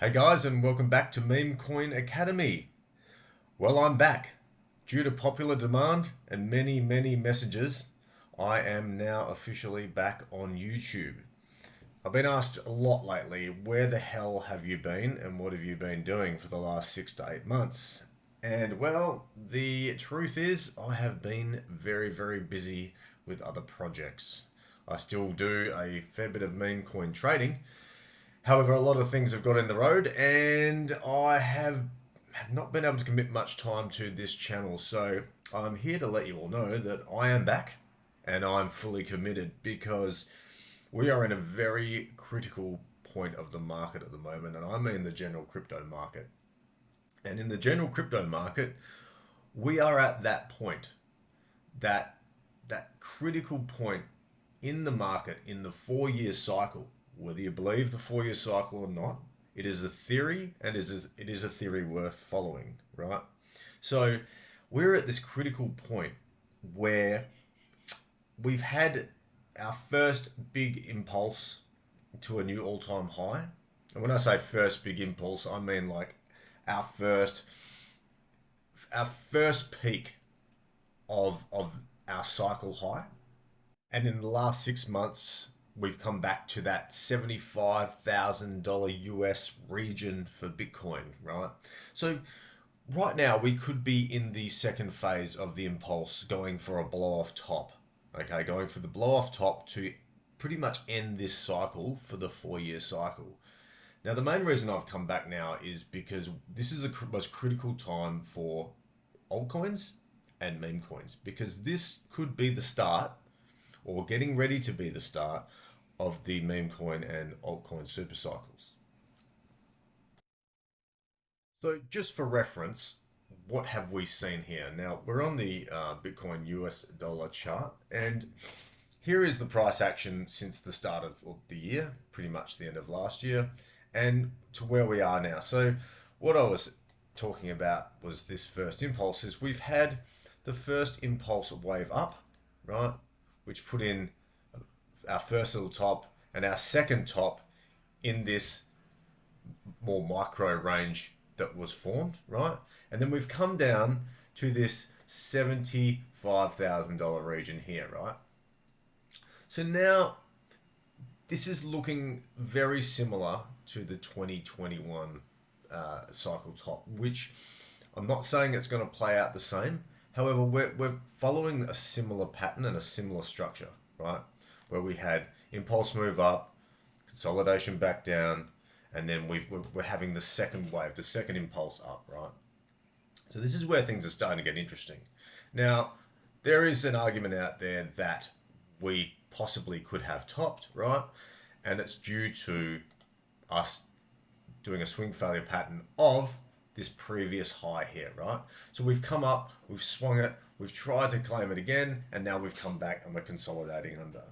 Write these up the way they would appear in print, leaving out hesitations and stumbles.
Hey guys, and welcome back to Memecoin Academy. Well, I'm back. Due to popular demand and many messages, I am now officially back on YouTube. I've been asked a lot lately, where the hell have you been and what have you been doing for the last 6 to 8 months? And well, the truth is I have been very busy with other projects. I still do a fair bit of meme coin trading. However, a lot of things have got in the road, and I have not been able to commit much time to this channel. So I'm here to let you all know that I am back and I'm fully committed because we are in a very critical point of the market at the moment, and I mean the general crypto market. And in the general crypto market, we are at that point, that that critical point in the market in the 4 year cycle. Whether you believe the 4 year cycle or not, it is a theory, and it is a theory worth following, right? So we're at this critical point where we've had our first big impulse to a new all-time high. And when I say first big impulse, I mean like our first our first peak of our cycle high. And in the last 6 months, we've come back to that $75,000 US region for Bitcoin, right? So right now we could be in the second phase of the impulse, going for a blow off top. Okay, going for the blow off top to pretty much end this cycle for the 4 year cycle. Now, the main reason I've come back now is because this is the most critical time for altcoins and meme coins, because this could be the start, or getting ready to be the start, of the meme coin and altcoin super cycles. So just for reference, what have we seen here? Now we're on the Bitcoin US dollar chart, and here is the price action since the start of the year, pretty much the end of last year, and to where we are now. So what I was talking about was this first impulse. Is we've had the first impulse wave up, right, which put in our first little top and our second top in this more micro range that was formed, right? And then we've come down to this $75,000 region here, right? So now this is looking very similar to the 2021 cycle top, which I'm not saying it's going to play out the same. However, we're following a similar pattern and a similar structure, right? Where we had impulse move up, consolidation back down, and then we're having the second wave, the second impulse up, right? So this is where things are starting to get interesting. Now, there is an argument out there that we possibly could have topped, right? And it's due to us doing a swing failure pattern of this previous high here, right? So we've come up, we've swung it, we've tried to claim it again, and now we've come back and we're consolidating under.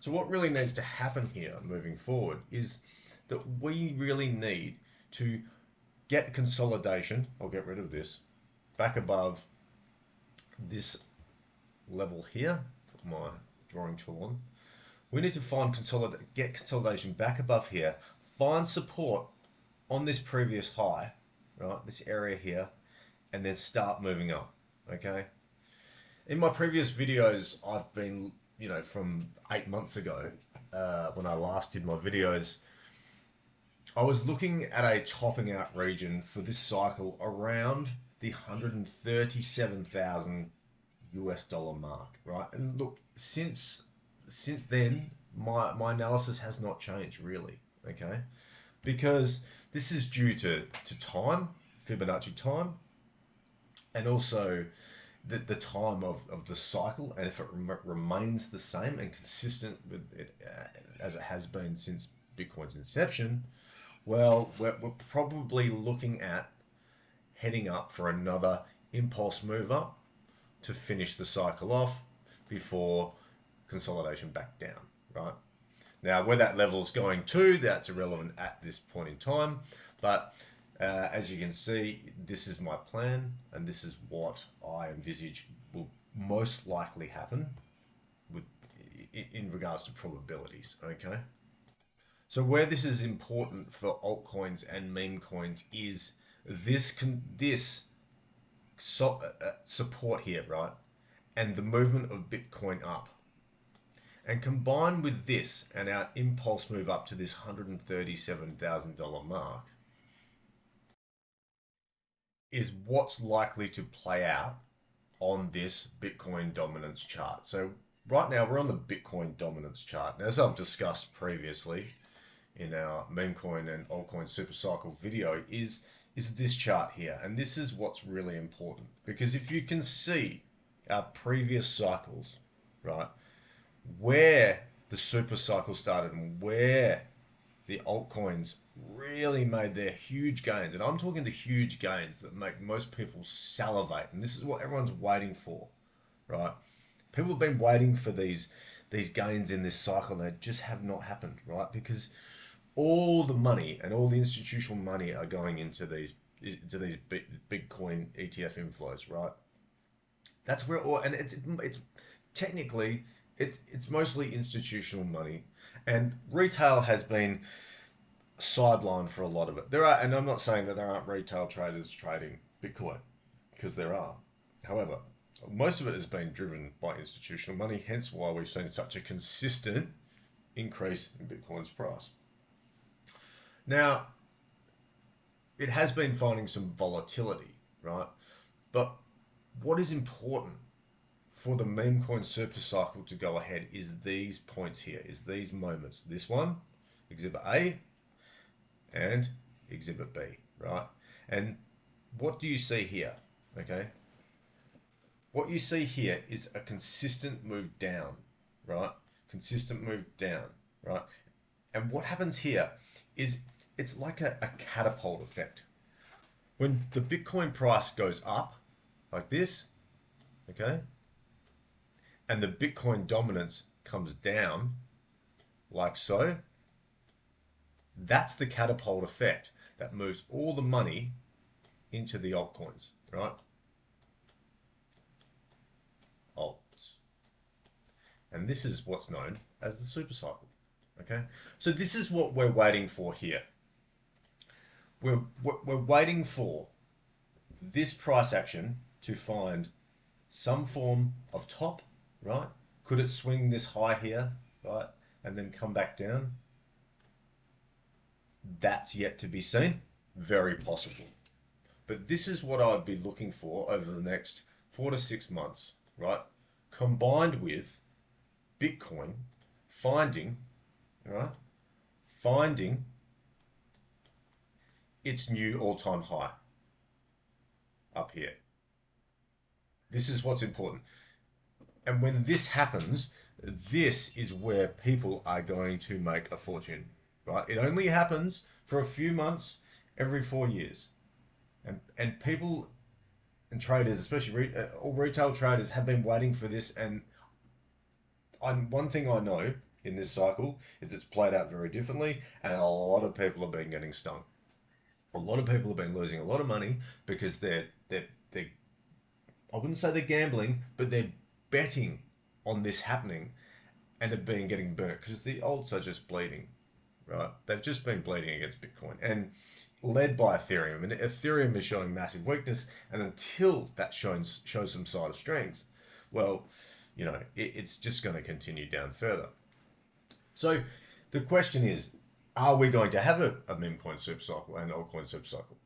So what really needs to happen here moving forward is that we really need to get consolidation. I'll get rid of this, back above this level here. Put my drawing tool on. We need to get consolidation back above here, find support on this previous high, right, this area here, and then start moving up. Okay, in my previous videos, I've been, from 8 months ago, when I last did my videos, I was looking at a topping out region for this cycle around the 137,000 US dollar mark, right? And look, since then, my analysis has not changed really, okay? Because this is due to time, Fibonacci time, and also the time of the cycle. And if it remains the same and consistent with it as it has been since Bitcoin's inception, well, we're probably looking at heading up for another impulse move up to finish the cycle off before consolidation back down, right? Now, where that level is going to, that's irrelevant at this point in time. But as you can see, this is my plan, and this is what I envisage will most likely happen with, in regards to probabilities, okay? So where this is important for altcoins and meme coins is this support here, right? And the movement of Bitcoin up. And combined with this and our impulse move up to this $137,000 mark is what's likely to play out on this Bitcoin dominance chart. So right now we're on the Bitcoin dominance chart. Now, as I've discussed previously in our memecoin and altcoin supercycle video is this chart here. And this is what's really important, because if you can see our previous cycles, right, where the super cycle started and where the altcoins really made their huge gains, and I'm talking the huge gains that make most people salivate, and this is what everyone's waiting for, right? People have been waiting for these gains in this cycle, and they just have not happened, right? Because all the money and all the institutional money are going into these Bitcoin ETF inflows, right? That's where all, and it's technically it's mostly institutional money, and retail has been sidelined for a lot of it. There are, and I'm not saying that there aren't retail traders trading Bitcoin, because there are. However, most of it has been driven by institutional money, hence why we've seen such a consistent increase in Bitcoin's price. Now, it has been finding some volatility, right? But what is important for the meme coin super cycle to go ahead is these points here, is these moments. This one, exhibit A, and exhibit B, right? And what do you see here? Okay, what you see here is a consistent move down, right? Consistent move down, right? And what happens here is it's like a catapult effect. When the Bitcoin price goes up like this, okay, and the Bitcoin dominance comes down like so, that's the catapult effect that moves all the money into the altcoins, right? Alts. And this is what's known as the super cycle, okay? So this is what we're waiting for here. We're waiting for this price action to find some form of top, right? Could it swing this high here, right? And then come back down? That's yet to be seen. Very possible. But this is what I'd be looking for over the next 4 to 6 months, right? Combined with Bitcoin finding, right? Finding its new all-time high up here. This is what's important. And when this happens, this is where people are going to make a fortune, right? It only happens for a few months every 4 years. And people and traders, especially all retail traders, have been waiting for this. And one thing I know in this cycle is it's played out very differently, and a lot of people have been getting stung. A lot of people have been losing a lot of money because they're I wouldn't say they're gambling, but they're betting on this happening and have been getting burnt because the alts are just bleeding, right? They've just been bleeding against Bitcoin and led by Ethereum. I mean, Ethereum is showing massive weakness, and until that shows some side of strength, well, you know, it's just going to continue down further. So the question is, are we going to have a meme coin supercycle and altcoin supercycle?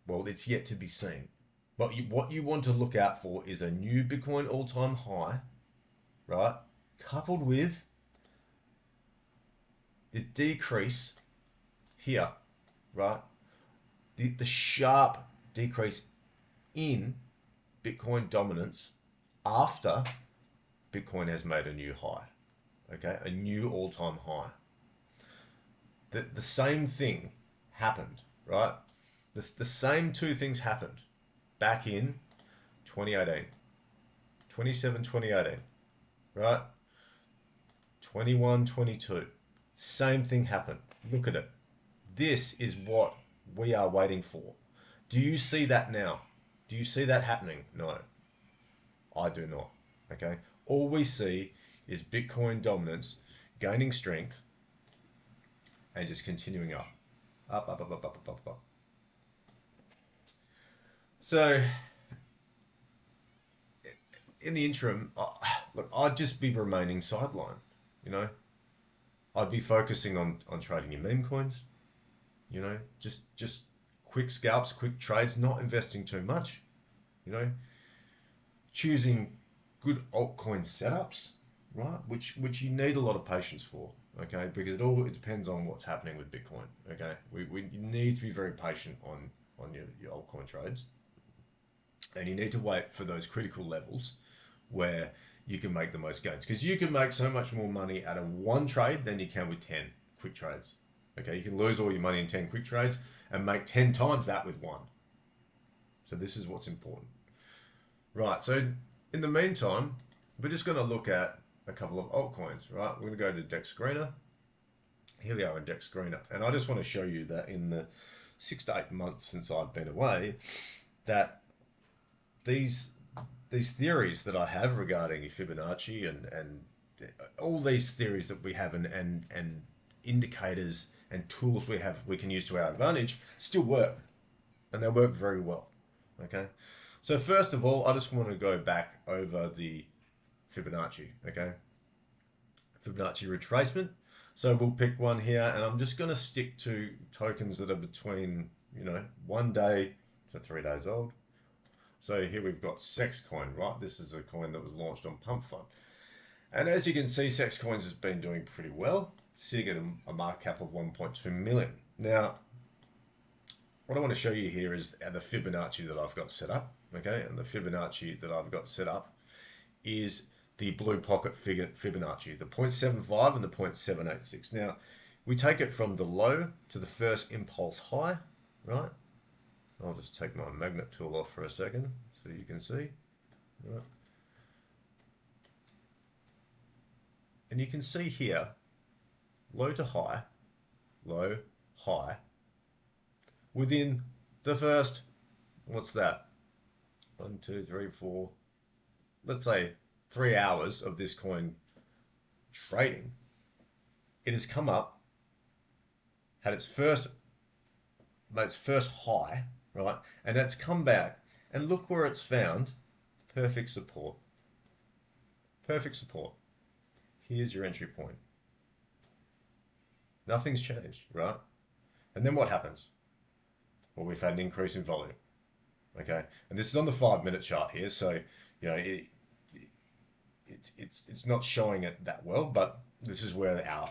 Well, it's yet to be seen. But what you want to look out for is a new Bitcoin all-time high, right? Coupled with the decrease here, right? The sharp decrease in Bitcoin dominance after Bitcoin has made a new high, okay? A new all-time high. The same thing happened, right? The same two things happened back in 2018, 2018, right? 21, 22. Same thing happened. Look at it. This is what we are waiting for. Do you see that now? Do you see that happening? No, I do not. Okay. All we see is Bitcoin dominance gaining strength, and just continuing up. Up, up, up, up, up, up, up, up. So in the interim, look, I'd just be remaining sideline. You know, I'd be focusing on trading in meme coins. You know, just quick scalps, quick trades, not investing too much. You know, choosing good altcoin setups, right? Which you need a lot of patience for, okay? Because it depends on what's happening with Bitcoin, okay? We need to be very patient on your altcoin trades, and you need to wait for those critical levels where you can make the most gains, because you can make so much more money out of one trade than you can with 10 quick trades. Okay, you can lose all your money in 10 quick trades and make 10 times that with one. So this is what's important. Right, so in the meantime, we're just going to look at a couple of altcoins, right? We're going to go to Dex Screener. Here we are in Dex Screener. And I just want to show you that in the 6 to 8 months since I've been away, that these theories that I have regarding Fibonacci and all these theories that we have and indicators and tools we can use to our advantage still work, and they work very well. Okay, so first of all, I just want to go back over the Fibonacci. Okay, Fibonacci retracement. So we'll pick one here, and I'm just going to stick to tokens that are between 1 day to 3 days old. So here we've got Sex Coin, right? This is a coin that was launched on Pump Fund. And as you can see, Sex Coins has been doing pretty well, sitting at a market cap of 1.2 million. Now, what I want to show you here is the Fibonacci that I've got set up, okay? And the Fibonacci that I've got set up is the blue pocket Fibonacci, the 0.75 and the 0.786. Now, we take it from the low to the first impulse high, right? I'll just take my magnet tool off for a second so you can see. Right. And you can see here, low to high, low, high, within the first, what's that? 1, 2, 3, 4, let's say 3 hours of this coin trading. It has come up, had its first high, right? And it's come back, and look where it's found perfect support. Perfect support. Here's your entry point. Nothing's changed, right? And then what happens? Well, we've had an increase in volume. Okay, and this is on the 5-minute chart here, so it's not showing it that well, but this is where our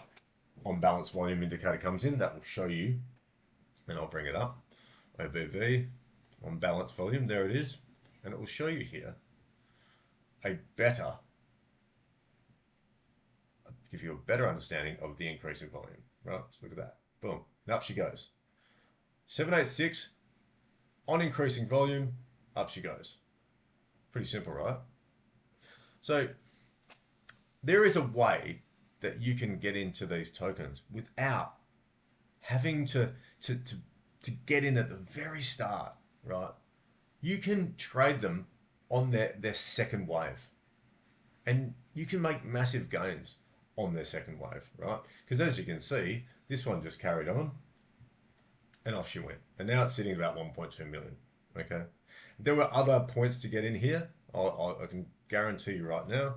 on balance volume indicator comes in. That will show you, and I'll bring it up. OBV on balance volume, there it is, and it will show you here give you a better understanding of the increase in volume. Right, let's look at that. Boom, and up she goes. 786 on increasing volume, up she goes. Pretty simple, right? So there is a way that you can get into these tokens without having to get in at the very start, right? You can trade them on their second wave, and you can make massive gains on their second wave, right? Because as you can see, this one just carried on and off she went. And now it's sitting at about 1.2 million, okay? There were other points to get in here. I can guarantee you right now,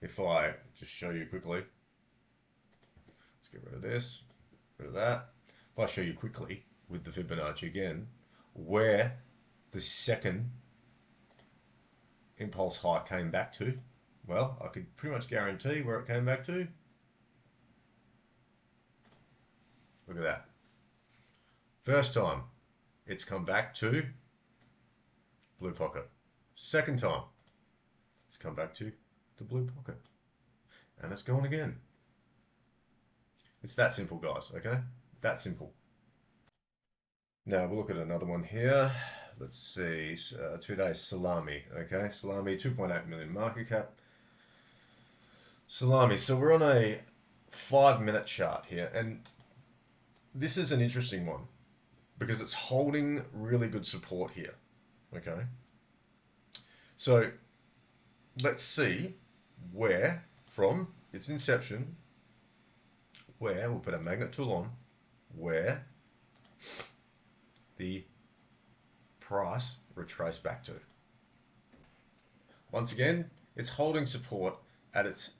if I just show you quickly, let's get rid of this, rid of that. If I show you quickly with the Fibonacci again, where the second impulse high came back to, well, I could pretty much guarantee where it came back to. Look at that. First time, it's come back to blue pocket. Second time, it's come back to the blue pocket. And it's gone again. It's that simple, guys, okay? That simple. Now we'll look at another one here. Let's see, 2 days Salami, okay? Salami, 2.8 million market cap. Salami, so we're on a 5-minute chart here, and this is an interesting one because it's holding really good support here, okay? So let's see where from its inception, where, we'll put a magnet tool on, where the price retraced back to. Once again, it's holding support at its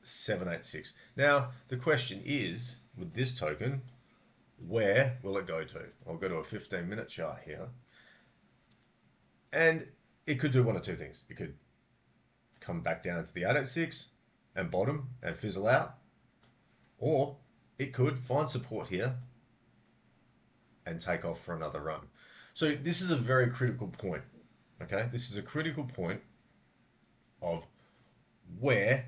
786. Now, the question is, with this token, where will it go to? I'll go to a 15-minute chart here. And it could do one of two things. It could come back down to the 886 and bottom and fizzle out. Or it could find support here and take off for another run. So this is a very critical point. Okay, this is a critical point of where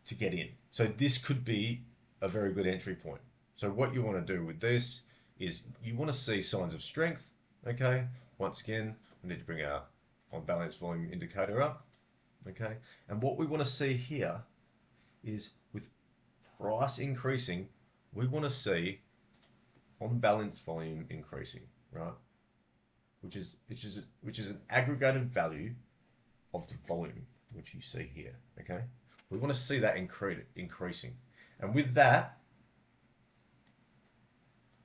to get in. So this could be a very good entry point. So what you want to do with this is you want to see signs of strength. Okay, once again, we need to bring our on balance volume indicator up. Okay, and what we want to see here is with price increasing, we want to see on balance volume increasing, right? Which is an aggregated value of the volume, which you see here. Okay, we want to see that increasing, and with that,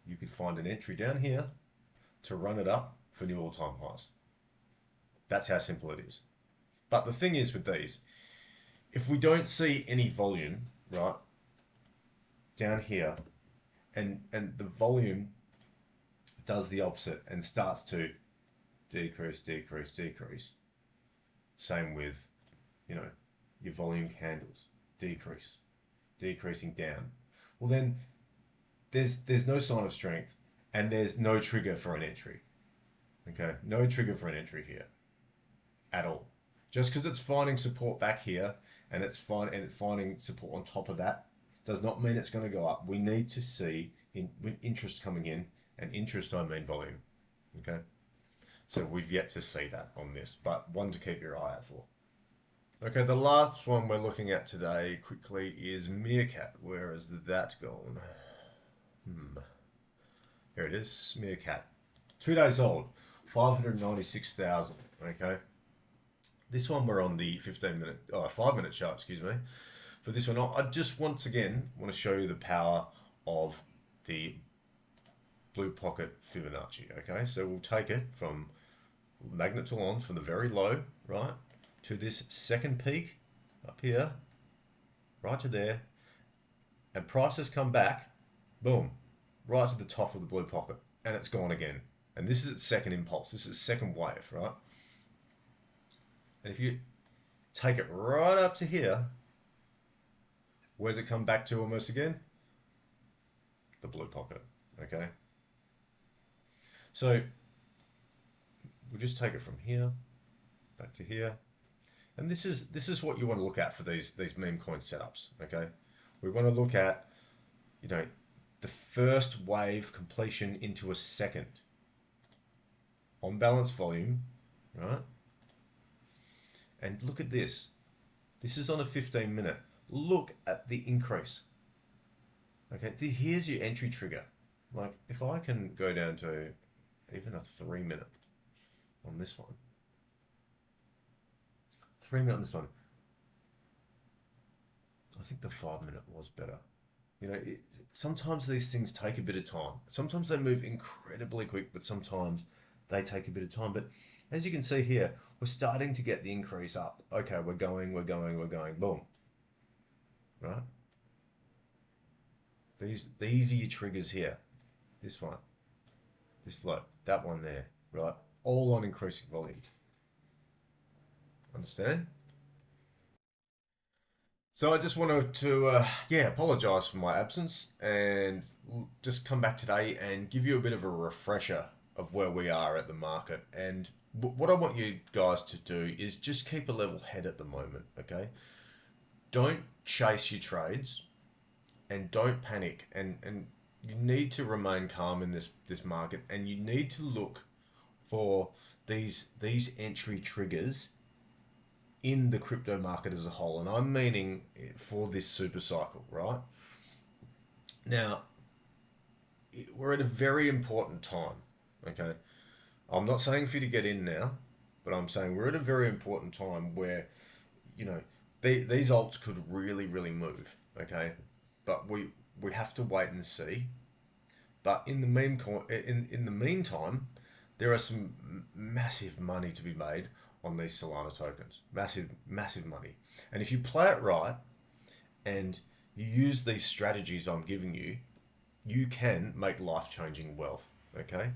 you could find an entry down here to run it up for new all-time highs. That's how simple it is. But the thing is with these, if we don't see any volume, right, down here, and the volume does the opposite and starts to decrease, decrease, decrease. Same with, you know, your volume candles, decrease, decreasing down. Well then, there's no sign of strength, and there's no trigger for an entry. Okay, no trigger for an entry here at all. Just because it's finding support back here and it's finding support on top of that does not mean it's going to go up. We need to see interest coming in, and interest I mean volume. Okay, so we've yet to see that on this, but one to keep your eye out for. Okay, the last one we're looking at today quickly is Meerkat. Where has that gone? Here it is, Meerkat. 2 days old, 596,000. Okay, this one we're on the 5-minute chart, excuse me. For this one, I just once again want to show you the power of the blue pocket Fibonacci. Okay, so we'll take it from magnet tool on from the very low, right, to this second peak up here, right to there, and prices come back, boom, right to the top of the blue pocket, and it's gone again. And this is its second impulse. This is its second wave, right? And if you take it right up to here, where's it come back to almost again? The blue pocket, okay? So we'll just take it from here back to here, and this is what you want to look at for these meme coin setups. Okay, we want to look at, you know, the first wave completion into a second on balance volume, right? And look at this. This is on a 15-minute. Look at the increase. Okay, here's your entry trigger. Like if I can go down to even a 3-minute on this one. 3-minute on this one. I think the 5-minute was better. You know, sometimes these things take a bit of time. Sometimes they move incredibly quick, but sometimes they take a bit of time. But as you can see here, we're starting to get the increase up. Okay, we're going, boom. Right? These are your triggers here. This one, this low, that one there, right? All on increasing volume. Understand? So I just wanted to, apologize for my absence and just come back today and give you a bit of a refresher of where we are at the market. And what I want you guys to do is just keep a level head at the moment, okay? Don't chase your trades and don't panic. And you need to remain calm in this market, and you need to look for these entry triggers in the crypto market as a whole, and I'm meaning for this super cycle, right? Now, we're at a very important time, okay? I'm not saying for you to get in now, but I'm saying we're at a very important time where, you know, these alts could really, really move, okay? but we have to wait and see. But in the in the meantime, there are some massive money to be made on these Solana tokens. Massive money. And if you play it right and you use these strategies I'm giving you, you can make life-changing wealth. Okay.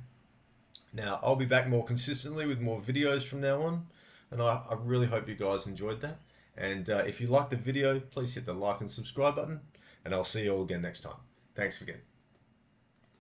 Now, I'll be back more consistently with more videos from now on, and I really hope you guys enjoyed that. And if you liked the video, please hit the like and subscribe button, and I'll see you all again next time. Thanks again.